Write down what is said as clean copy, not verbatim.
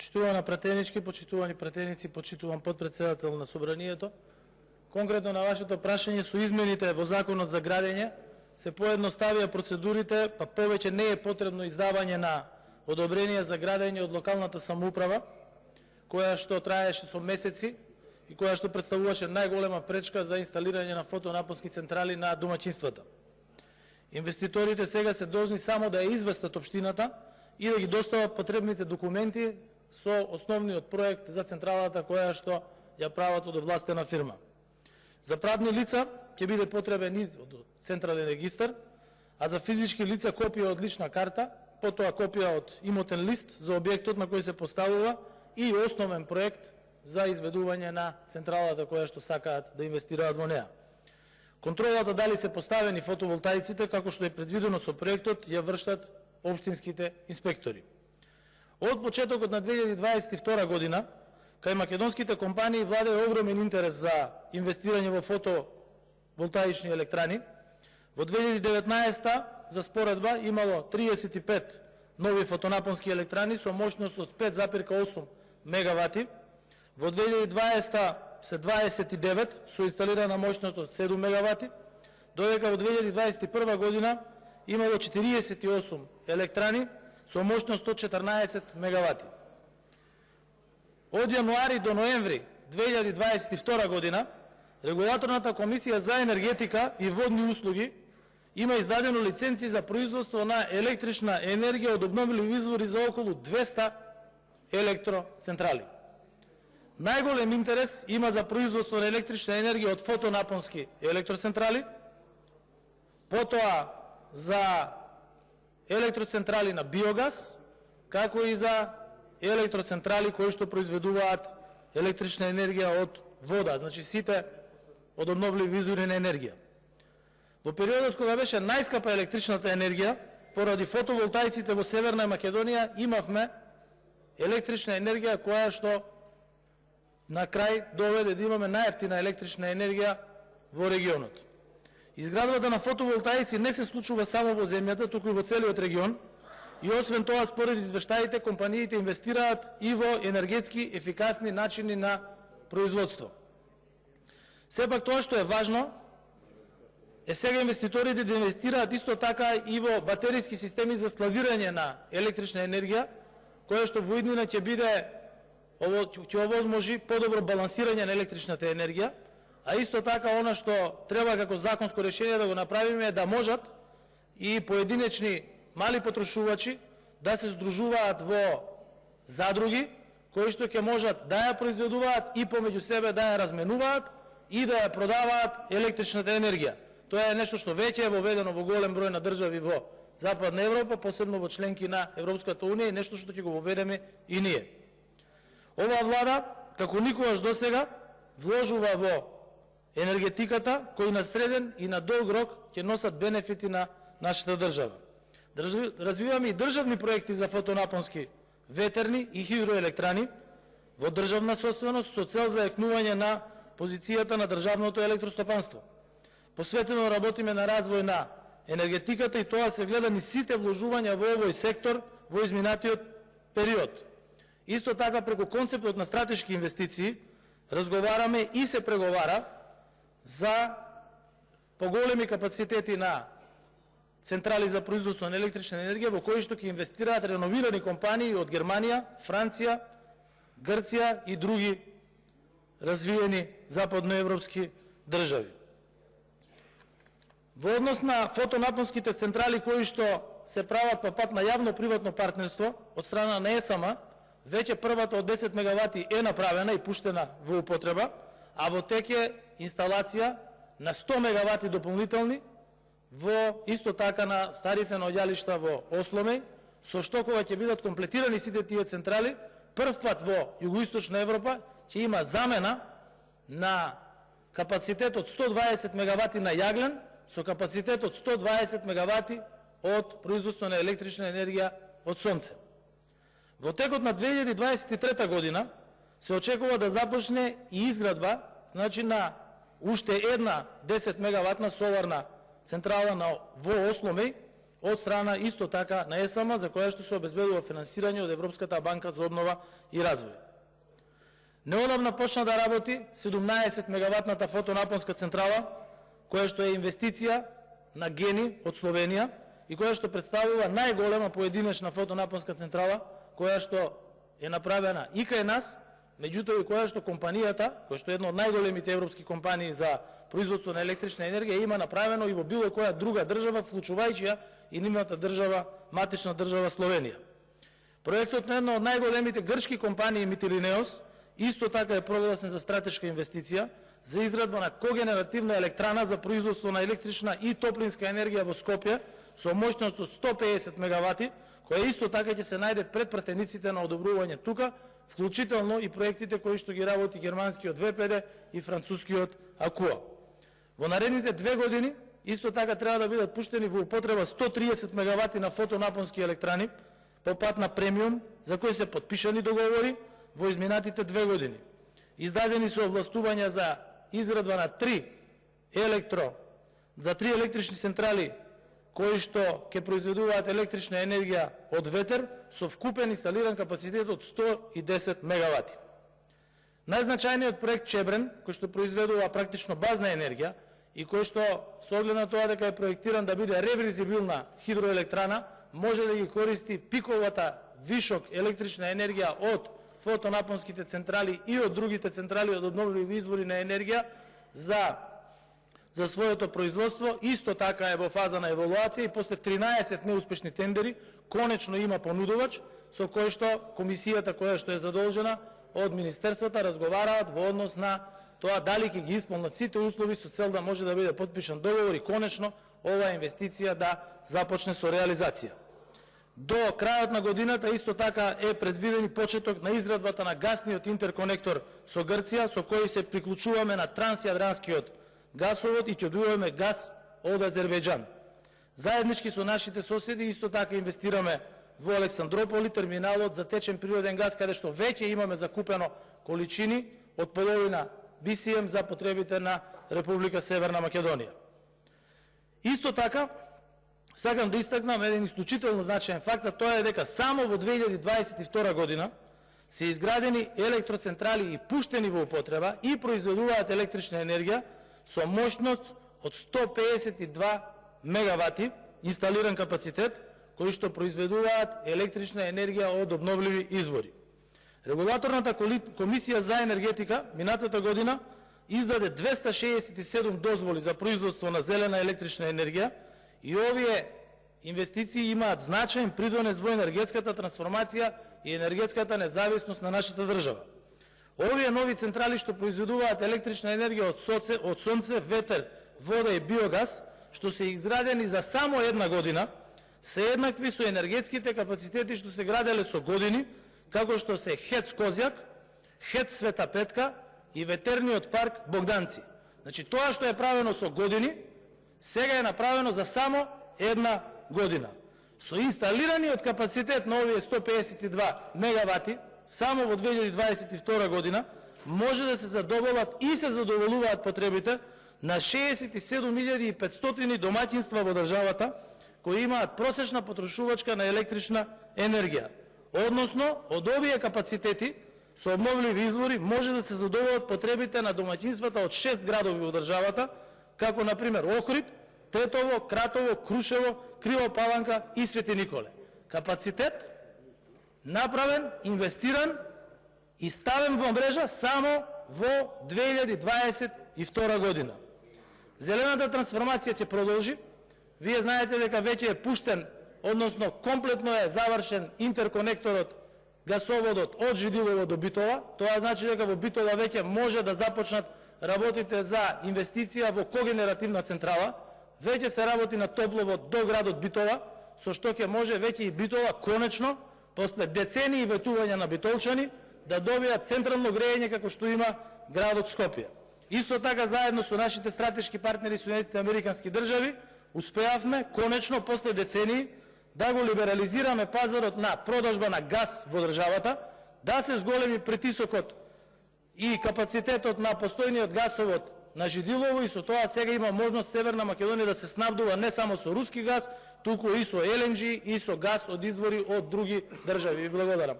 Почитувана пратенички, почитувани пратеници, почитуван подпредседател на собранието. Конкретно на вашето прашање, со измените во Законот за градење се поедноставија процедурите, па повеќе не е потребно издавање на одобрение за градење од локалната самоуправа, која што траеше со месеци и која што представуваше најголема пречка за инсталирање на фотонапонски централи на домаќинствата. Инвеститорите сега се должни само да ја известат општината и да ги достават потребните документи со основниот проект за централата која што ја прават од овластена фирма. За правни лица ќе биде потребен извод од централен регистар, а за физички лица копија од лична карта, потоа копија од имотен лист за објектот на кој се поставува и основен проект за изведување на централата која што сакаат да инвестираат во неа. Контролата дали се поставени фотоволтаиците, како што е предвидено со проектот, ја вршат општинските инспектори. Од почетокот на 2022 година, кај македонските компании владее огромен интерес за инвестирање во фотоволтаични електрани. Во 2019 за споредба имало 35 нови фотонапонски електрани со моќност од 5,8 мегавати. Во 2020 се 29 со инсталирана моќност од 7 мегавати, додека во 2021 година имало 48 електрани со моќност од 14 мегавати. Од јануари до ноември 2022 година Регулаторната комисија за енергетика и водни услуги има издадено лиценци за производство на електрична енергија од обновливи извори за околу 200 електроцентрали. Најголем интерес има за производство на електрична енергија од фотонапонски електроцентрали, потоа за електроцентрали на биогаз, како и за електроцентрали кои што произведуваат електрична енергија од вода, значи сите од обновливи извори на енергија. Во периодот кога беше најскапа електричната енергија, поради фотоволтаиците во Северна Македонија, имавме електрична енергија која што на крај доведе да имаме најевтина електрична енергија во регионот. Изградбата на фотоволтаици не се случува само во земјата, туку и во целиот регион, и освен тоа, според извештаите, компаниите инвестираат и во енергетски ефикасни начини на производство. Сепак тоа што е важно, е сега инвеститорите да инвестираат исто така и во батериски системи за складирање на електрична енергија, која што во иднина ќе биде ќе овозможи подобро балансирање на електричната енергија, а исто така она што треба како законско решение да го направиме е да можат и поединечни мали потрошувачи да се здружуваат во задруги, кои што ќе можат да ја произведуваат и помеѓу себе да ја разменуваат и да ја продаваат електричната енергија. Тоа е нешто што веќе е воведено во голем број на држави во Западна Европа, посебно во членки на Европската унија, и нешто што ќе го воведеме и ние. Оваа влада, како никогаш досега, вложува во енергетиката, кои на среден и на долг рок ќе носат бенефити на нашата држава. Развиваме и државни проекти за фотонапонски ветерни и хидроелектрани во државна собственост со цел за екнување на позицијата на државното електростопанство. Посветено работиме на развој на енергетиката и тоа се гледа ни сите вложувања во овој сектор во изминатиот период. Исто така преку концептот на стратешки инвестиции разговараме и се преговара за поголеми капацитети на централи за производство на електрична енергија во кои што ќе инвестираат реновирани компании од Германија, Франција, Грција и други развиени западноевропски држави. Во однос на фотонапонските централи кои што се прават по пат на јавно-приватно партнерство од страна на ЕСАМА, веќе првата од 10 мегавати е направена и пуштена во употреба, а во тек е инсталација на 100 мегавати дополнителни во исто така на старите наоѓалишта во Осломеј, со што кога ќе бидат комплетирани сите тие централи, прв пат во Југоисточна Европа ќе има замена на капацитет од 120 мегавати на јаглен со капацитет од 120 мегавати од производство на електрична енергија од сонце. Во текот на 2023 година се очекува да започне и изградба, значи на уште една 10 мегаватна соларна централа во Осломеј, од страна исто така на ЕСАМ, за која што се обезбедува финансирање од Европската банка за обнова и развој. Неодамна почна да работи 17 мегаватната фотонапонска централа, која што е инвестиција на Гени од Словенија и која што представува најголема поединечна фотонапонска централа, која што е направена и кај нас, меѓутоа и која што компанијата, која што е една од најголемите европски компании за производство на електрична енергија, има направено и во било која друга држава, вклучувајќи ја и нивната држава, матична држава Словенија. Проектот на една од најголемите грчки компании Митилинеос исто така е прогласен за стратешка инвестиција за изградба на когенеративна електрана за производство на електрична и топлинска енергија во Скопје со моќност од 150 мегавати, која исто така ќе се најде пред пратениците на одобрување тука, вклучително и проектите кои што ги работи германскиот ВПД и францускиот АКУА. Во наредните 2 години исто така треба да бидат пуштени во употреба 130 мегавати на фотонапонски електрани по пат на премиум, за кои се подпишани договори во изминатите 2 години. Издадени се овластувања за изградба на 3 електрични централи кои што ќе произведуваат електрична енергија од ветер со вкупен инсталиран капацитет од 110 мегавати. Најзначајниот проект Чебрен, кој што произведува практично базна енергија и кој што со оглед на тоа дека е проектиран да биде реверзибилна хидроелектрана, може да ги користи пиковата вишок електрична енергија од фотонапонските централи и од другите централи од обновливи извори на енергија за своето производство. Исто така е во фаза на евалуација и после 13 неуспешни тендери конечно има понудувач со кој што комисијата која што е задолжена од министерствата разговараат во однос на тоа дали ќе ги исполнат сите услови со цел да може да биде потпишан договор и конечно оваа инвестиција да започне со реализација. До крајот на годината исто така е предвиден и почеток на изградбата на гасниот интерконектор со Грција, со кој се приклучуваме на трансјадранскиот гасовод и ќе добиваме газ од Азербејџан. Заеднички со нашите соседи исто така инвестираме во Александрополи, терминалот за течен природен газ, каде што веќе имаме закупено количини од половина BCM за потребите на Република Северна Македонија. Исто така, сакам да истакнам еден исклучително значаен факт, а тоа е дека само во 2022 година се изградени електроцентрали и пуштени во употреба и произведуваат електрична енергија со моќност од 152 мегавати инсталиран капацитет, кои што произведуваат електрична енергија од обновливи извори. Регулаторната комисија за енергетика минатата година издаде 267 дозволи за производство на зелена електрична енергија и овие инвестиции имаат значаен придонес во енергетската трансформација и енергетската независност на нашата држава. Овие нови централи што произведуваат електрична енергија од сонце, ветер, вода и биогаз, што се изградени за само една година, се еднакви со енергетските капацитети што се граделе со години, како што се ХЕЦ Козјак, ХЕЦ Света Петка и ветерниот парк Богданци. Значи тоа што е правено со години, сега е направено за само една година. Со инсталираниот капацитет на овие 152 мегавати, само во 2022 година, може да се задоволат и се задоволуваат потребите на 67.500 домаќинства во државата, кои имаат просечна потрошувачка на електрична енергија. Односно, од овие капацитети со обновливи извори може да се задоволат потребите на домаќинствата од 6 градови во државата, како например Охрид, Тетово, Кратово, Крушево, Крива Паланка и Свети Николе. Капацитет направен, инвестиран и ставен во мрежа само во 2022 година. Зелената трансформација ќе продолжи. Вие знаете дека веќе е пуштен, односно комплетно е завршен интерконекторот, гасоводот од Жидилово до Битола. Тоа значи дека во Битола веќе може да започнат работите за инвестиција во когенеративна централа. Веќе се работи на топловод до градот Битола, со што ќе може веќе и Битола конечно, после децении ветување на битолчани, да добијат централно грејење како што има градот Скопје. Исто така, заедно со нашите стратешки партнери Соединетите Американски држави, успеавме конечно после децении да го либерализираме пазарот на продажба на газ во државата, да се зголеми притисокот и капацитетот на постојниот гасовод на Жидилово и со тоа сега има можност Северна Македонија да се снабдува не само со руски газ, туку и со ЛНГ и со газ од извори од други држави. Ви благодарам.